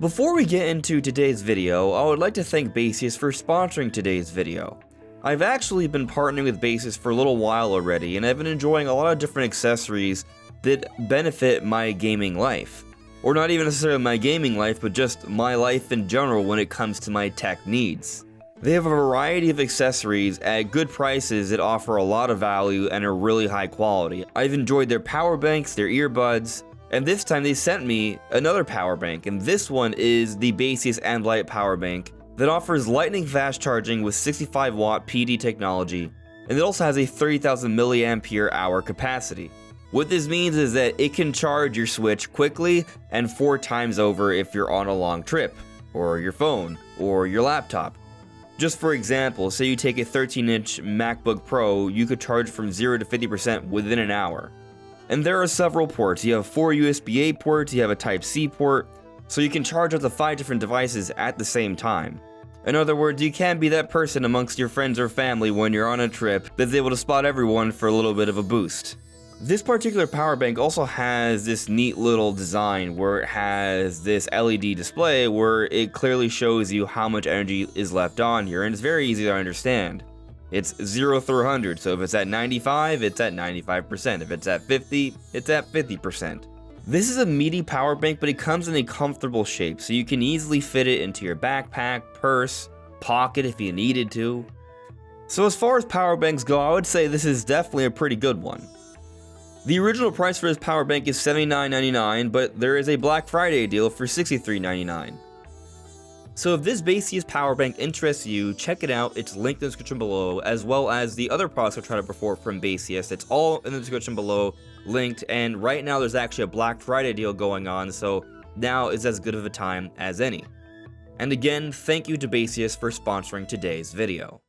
Before we get into today's video, I would like to thank Baseus for sponsoring today's video. I've actually been partnering with Baseus for a little while already, and I've been enjoying a lot of different accessories that benefit my gaming life. Or not even necessarily my gaming life, but just my life in general when it comes to my tech needs. They have a variety of accessories at good prices that offer a lot of value and are really high quality. I've enjoyed their power banks, their earbuds, and this time they sent me another power bank, and this one is the Baseus Amblight power bank that offers lightning fast charging with 65 watt PD technology, and it also has a 30,000 milliampere hour capacity. What this means is that it can charge your Switch quickly and 4 times over if you're on a long trip, or your phone, or your laptop. Just for example, say you take a 13-inch MacBook Pro, you could charge from 0 to 50% within an hour. And there are several ports. You have 4 USB-A ports, you have a Type-C port, so you can charge up to 5 different devices at the same time. In other words, you can be that person amongst your friends or family when you're on a trip that's able to spot everyone for a little bit of a boost. This particular power bank also has this neat little design where it has this LED display where it clearly shows you how much energy is left on here, and it's very easy to understand. It's 0 through 100, so if it's at 95, it's at 95%. If it's at 50, it's at 50%. This is a meaty power bank, but it comes in a comfortable shape, so you can easily fit it into your backpack, purse, pocket if you needed to. So as far as power banks go, I would say this is definitely a pretty good one. The original price for this power bank is $79.99, but there is a Black Friday deal for $63.99. So if this Baseus power bank interests you, check it out. It's linked in the description below, as well as the other products I'm trying to perform from Baseus. It's all in the description below, linked, and right now there's actually a Black Friday deal going on, so now is as good of a time as any. And again, thank you to Baseus for sponsoring today's video.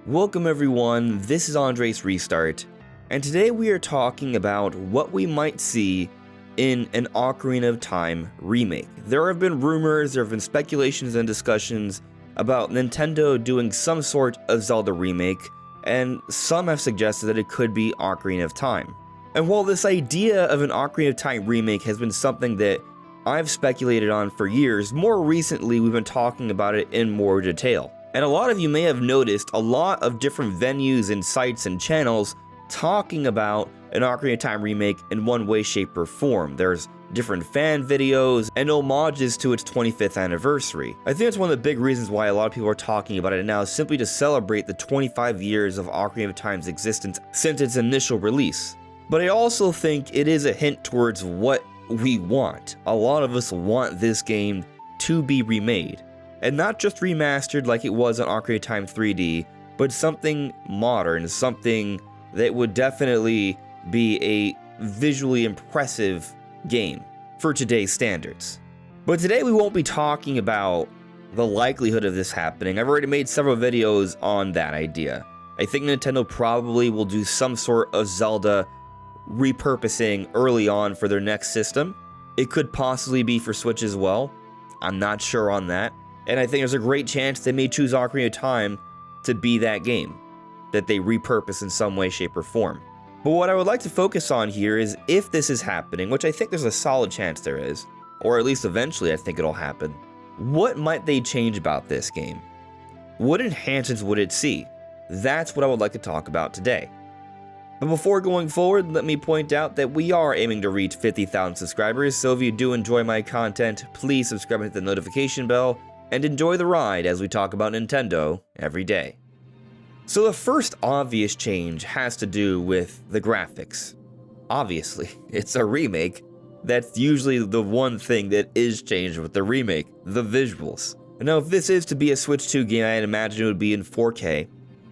Welcome everyone, this is Andre's Restart. And today we are talking about what we might see in an Ocarina of Time remake. There have been rumors, there have been speculations and discussions about Nintendo doing some sort of Zelda remake, and some have suggested that it could be Ocarina of Time. And while this idea of an Ocarina of Time remake has been something that I've speculated on for years, more recently we've been talking about it in more detail. And a lot of you may have noticed a lot of different venues and sites and channels talking about an Ocarina of Time remake in one way, shape, or form. There's different fan videos and homages to its 25th anniversary. I think that's one of the big reasons why a lot of people are talking about it now, is simply to celebrate the 25 years of Ocarina of Time's existence since its initial release. But I also think it is a hint towards what we want. A lot of us want this game to be remade. And not just remastered like it was on Ocarina of Time 3D, but something modern, something that would definitely be a visually impressive game for today's standards. But today we won't be talking about the likelihood of this happening. I've already made several videos on that idea. I think Nintendo probably will do some sort of Zelda repurposing early on for their next system. It could possibly be for Switch as well. I'm not sure on that. And I think there's a great chance they may choose Ocarina of Time to be that game that they repurpose in some way, shape, or form. But what I would like to focus on here is if this is happening, which I think there's a solid chance there is, or at least eventually I think it'll happen, what might they change about this game? What enhancements would it see? That's what I would like to talk about today. But before going forward, let me point out that we are aiming to reach 50,000 subscribers, so if you do enjoy my content, please subscribe and hit the notification bell, and enjoy the ride as we talk about Nintendo every day. So the first obvious change has to do with the graphics. Obviously, it's a remake. That's usually the one thing that is changed with the remake, the visuals. Now, if this is to be a Switch 2 game, I'd imagine it would be in 4K,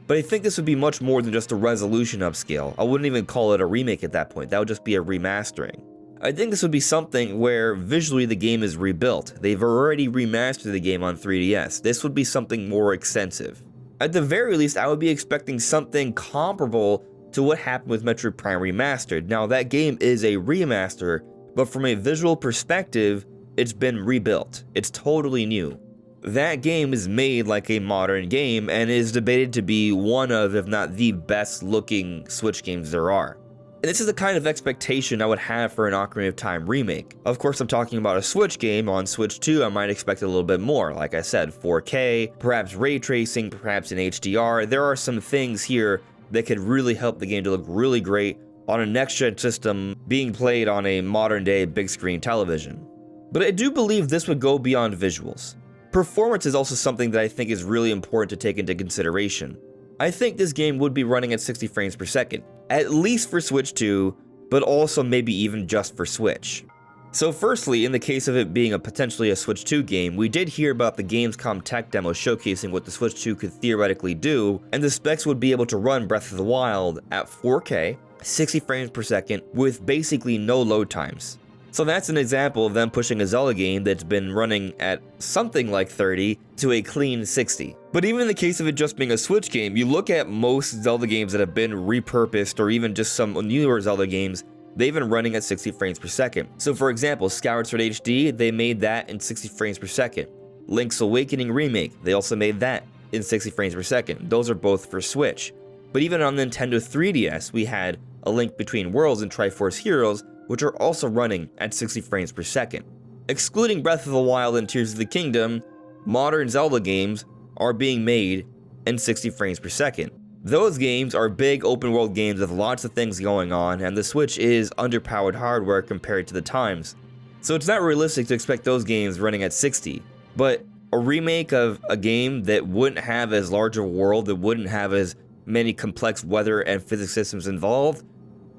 but I think this would be much more than just a resolution upscale. I wouldn't even call it a remake at that point, that would just be a remastering. I think this would be something where visually the game is rebuilt. They've already remastered the game on 3DS. This would be something more extensive. At the very least, I would be expecting something comparable to what happened with Metroid Prime Remastered. Now, that game is a remaster, but from a visual perspective, it's been rebuilt. It's totally new. that game is made like a modern game and is debated to be one of, if not the best looking Switch games there are. And this is the kind of expectation I would have for an Ocarina of Time remake. Of course, I'm talking about a Switch game. On Switch 2, I might expect a little bit more. Like I said, 4K, perhaps ray tracing, perhaps in HDR. There are some things here that could really help the game to look really great on a next-gen system being played on a modern-day big-screen television. But I do believe this would go beyond visuals. Performance is also something that I think is really important to take into consideration. I think this game would be running at 60 frames per second, at least for Switch 2, but also maybe even just for Switch. So firstly, in the case of it being potentially a Switch 2 game, we did hear about the Gamescom tech demo showcasing what the Switch 2 could theoretically do, and the specs would be able to run Breath of the Wild at 4K, 60 frames per second, with basically no load times. So that's an example of them pushing a Zelda game that's been running at something like 30 to a clean 60. But even in the case of it just being a Switch game, you look at most Zelda games that have been repurposed, or even just some newer Zelda games, they've been running at 60 frames per second. So for example, Skyward Sword HD, they made that in 60 frames per second. Link's Awakening Remake, they also made that in 60 frames per second. Those are both for Switch. But even on Nintendo 3DS, we had A Link Between Worlds and Triforce Heroes, which are also running at 60 frames per second. Excluding Breath of the Wild and Tears of the Kingdom, modern Zelda games are being made in 60 frames per second. Those games are big open world games with lots of things going on, and the Switch is underpowered hardware compared to the times. So it's not realistic to expect those games running at 60, but a remake of a game that wouldn't have as large a world, that wouldn't have as many complex weather and physics systems involved,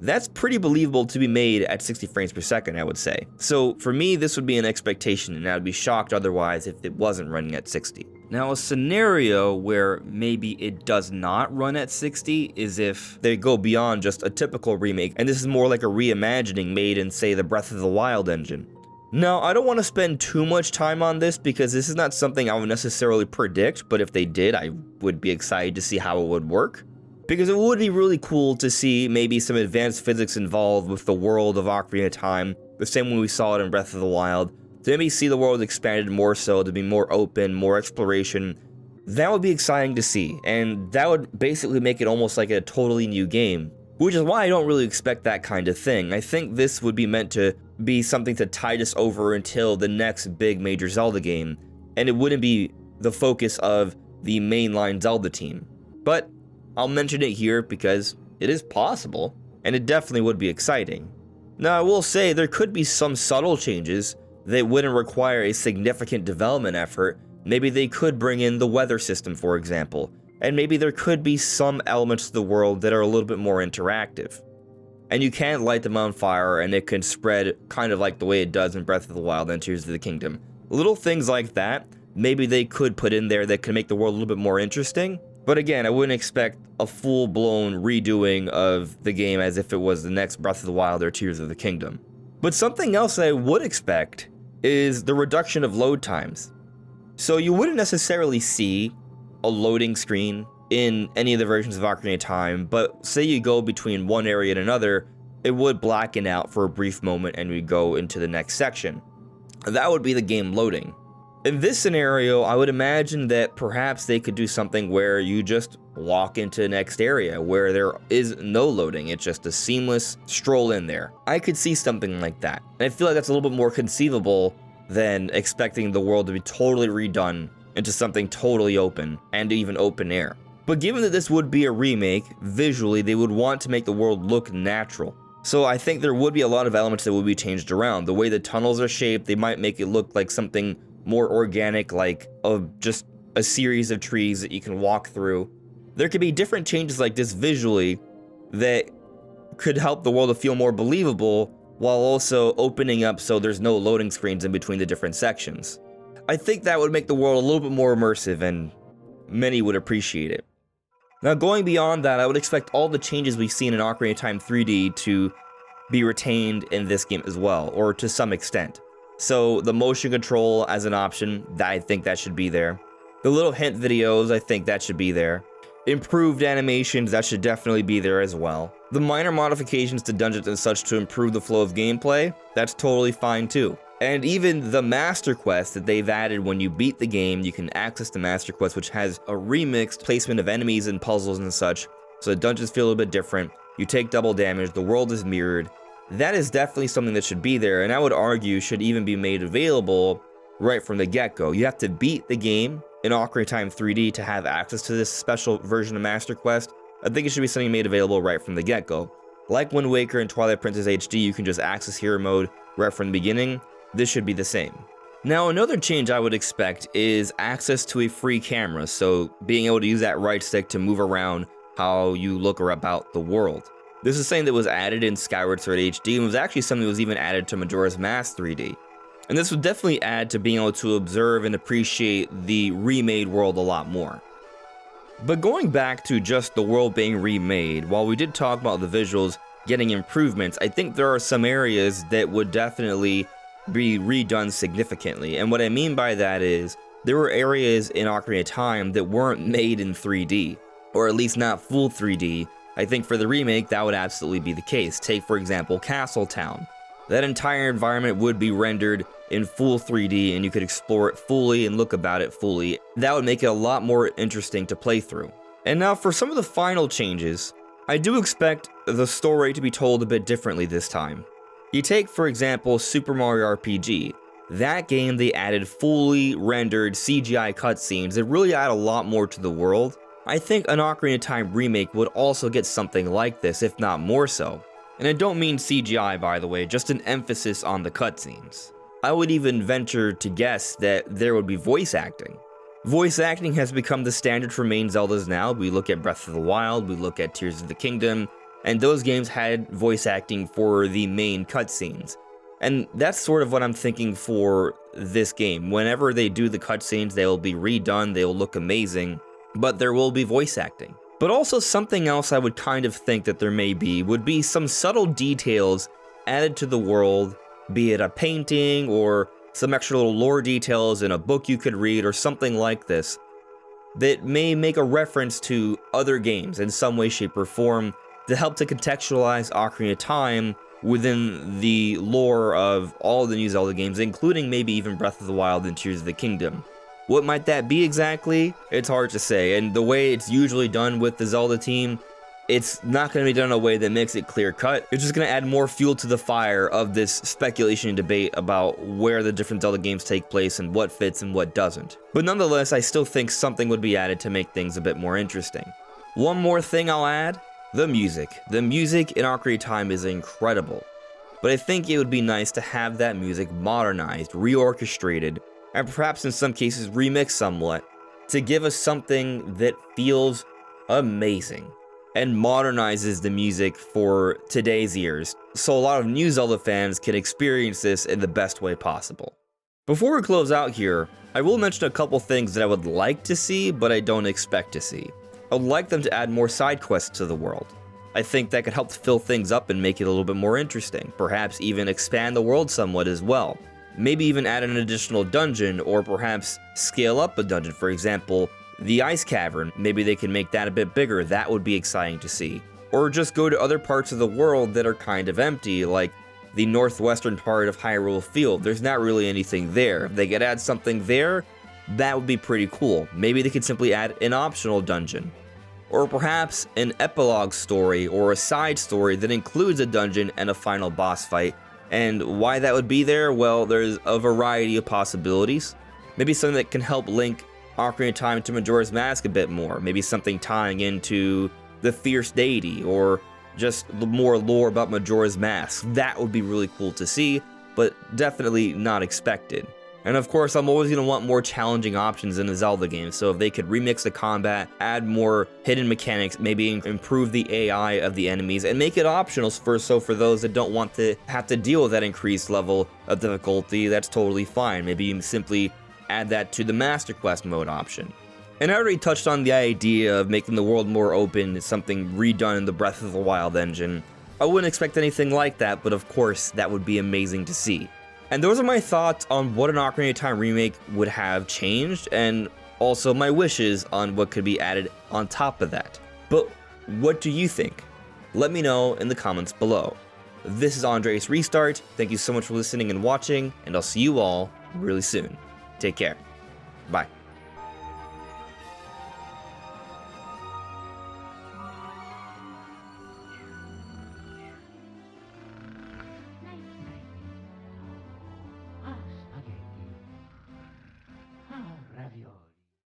that's pretty believable to be made at 60 frames per second, I would say. So for me, this would be an expectation, and I would be shocked otherwise if it wasn't running at 60. Now, a scenario where maybe it does not run at 60 is if they go beyond just a typical remake, and this is more like a reimagining made in, say, the Breath of the Wild engine. Now, I don't want to spend too much time on this because this is not something I would necessarily predict, but if they did, I would be excited to see how it would work. Because it would be really cool to see maybe some advanced physics involved with the world of Ocarina of Time, the same way we saw it in Breath of the Wild, to maybe see the world expanded more so, to be more open, more exploration. That would be exciting to see, and that would basically make it almost like a totally new game, which is why I don't really expect that kind of thing. I think this would be meant to be something to tide us over until the next big major Zelda game, and it wouldn't be the focus of the mainline Zelda team. But I'll mention it here because it is possible, and it definitely would be exciting. Now, I will say there could be some subtle changes that wouldn't require a significant development effort. Maybe they could bring in the weather system, for example, and maybe there could be some elements to the world that are a little bit more interactive. And you can light them on fire, and it can spread kind of like the way it does in Breath of the Wild and Tears of the Kingdom. Little things like that, maybe they could put in there that could make the world a little bit more interesting. But again, I wouldn't expect a full-blown redoing of the game as if it was the next Breath of the Wild or Tears of the Kingdom. But something else I would expect is the reduction of load times. So you wouldn't necessarily see a loading screen in any of the versions of Ocarina of Time, but say you go between one area and another, it would blacken out for a brief moment and we go into the next section. That would be the game loading. In this scenario, I would imagine that perhaps they could do something where you just walk into the next area where there is no loading, it's just a seamless stroll in there. I could see something like that. And I feel like that's a little bit more conceivable than expecting the world to be totally redone into something totally open and even open air. But given that this would be a remake, visually they would want to make the world look natural. So I think there would be a lot of elements that would be changed around. The way the tunnels are shaped, they might make it look like something more organic, like just a series of trees that you can walk through. There could be different changes like this visually that could help the world to feel more believable while also opening up so there's no loading screens in between the different sections. I think that would make the world a little bit more immersive and many would appreciate it. Now going beyond that, I would expect all the changes we've seen in Ocarina of Time 3D to be retained in this game as well, or to some extent. So the motion control as an option, I think that should be there. The little hint videos, I think that should be there. Improved animations, that should definitely be there as well. The minor modifications to dungeons and such to improve the flow of gameplay, that's totally fine too. And even the Master Quest that they've added when you beat the game, you can access the Master Quest, which has a remixed placement of enemies and puzzles and such, so the dungeons feel a little bit different. You take double damage, the world is mirrored. That is definitely something that should be there, and I would argue should even be made available right from the get-go. You have to beat the game in Ocarina of Time 3D to have access to this special version of Master Quest. I think it should be something made available right from the get-go. Like Wind Waker and Twilight Princess HD, you can just access hero mode right from the beginning. This should be the same. Now, another change I would expect is access to a free camera, so being able to use that right stick to move around how you look or about the world. This is something that was added in Skyward Sword HD and was actually something that was even added to Majora's Mask 3D. And this would definitely add to being able to observe and appreciate the remade world a lot more. But going back to just the world being remade, while we did talk about the visuals getting improvements, I think there are some areas that would definitely be redone significantly. And what I mean by that is, there were areas in Ocarina of Time that weren't made in 3D, or at least not full 3D. I think for the remake, that would absolutely be the case. Take, for example, Castle Town. That entire environment would be rendered in full 3D, and you could explore it fully and look about it fully. That would make it a lot more interesting to play through. And now for some of the final changes, I do expect the story to be told a bit differently this time. You take, for example, Super Mario RPG. That game, they added fully rendered CGI cutscenes that really add a lot more to the world. I think an Ocarina of Time remake would also get something like this, if not more so. And I don't mean CGI, by the way, just an emphasis on the cutscenes. I would even venture to guess that there would be voice acting. Voice acting has become the standard for main Zeldas now. We look at Breath of the Wild, we look at Tears of the Kingdom, and those games had voice acting for the main cutscenes. And that's sort of what I'm thinking for this game. Whenever they do the cutscenes, they will be redone, they will look amazing, but there will be voice acting. But also something else I would kind of think that there may be would be some subtle details added to the world, be it a painting or some extra little lore details in a book you could read or something like this, that may make a reference to other games in some way, shape, or form to help to contextualize Ocarina of Time within the lore of all the new Zelda games, including maybe even Breath of the Wild and Tears of the Kingdom. What might that be exactly? It's hard to say, and the way it's usually done with the Zelda team, it's not going to be done in a way that makes it clear-cut. It's just going to add more fuel to the fire of this speculation and debate about where the different Zelda games take place and what fits and what doesn't. But nonetheless, I still think something would be added to make things a bit more interesting. One more thing I'll add, the music. The music in Ocarina of Time is incredible, but I think it would be nice to have that music modernized, reorchestrated, and perhaps in some cases remixed somewhat, to give us something that feels amazing and modernizes the music for today's ears, so a lot of new Zelda fans can experience this in the best way possible. Before we close out here, I will mention a couple things that I would like to see, but I don't expect to see. I would like them to add more side quests to the world. I think that could help fill things up and make it a little bit more interesting, perhaps even expand the world somewhat as well. Maybe even add an additional dungeon, or perhaps scale up a dungeon. For example, the Ice Cavern, maybe they can make that a bit bigger. That would be exciting to see. Or just go to other parts of the world that are kind of empty, like the northwestern part of Hyrule Field. There's not really anything there. If they could add something there, that would be pretty cool. Maybe they could simply add an optional dungeon. Or perhaps an epilogue story or a side story that includes a dungeon and a final boss fight. And why that would be there? Well, there's a variety of possibilities. Maybe something that can help link Ocarina of Time to Majora's Mask a bit more. Maybe something tying into the Fierce Deity, or just more lore about Majora's Mask. That would be really cool to see, but definitely not expected. And of course, I'm always going to want more challenging options in a Zelda game, so if they could remix the combat, add more hidden mechanics, maybe improve the AI of the enemies, and make it optional for those that don't want to have to deal with that increased level of difficulty, that's totally fine. Maybe you simply add that to the Master Quest mode option. And I already touched on the idea of making the world more open, something redone in the Breath of the Wild engine. I wouldn't expect anything like that, but of course, that would be amazing to see. And those are my thoughts on what an Ocarina of Time remake would have changed, and also my wishes on what could be added on top of that. But what do you think? Let me know in the comments below. this is Andres Restart. Thank you so much for listening and watching, and I'll see you all really soon. Take care. Bye.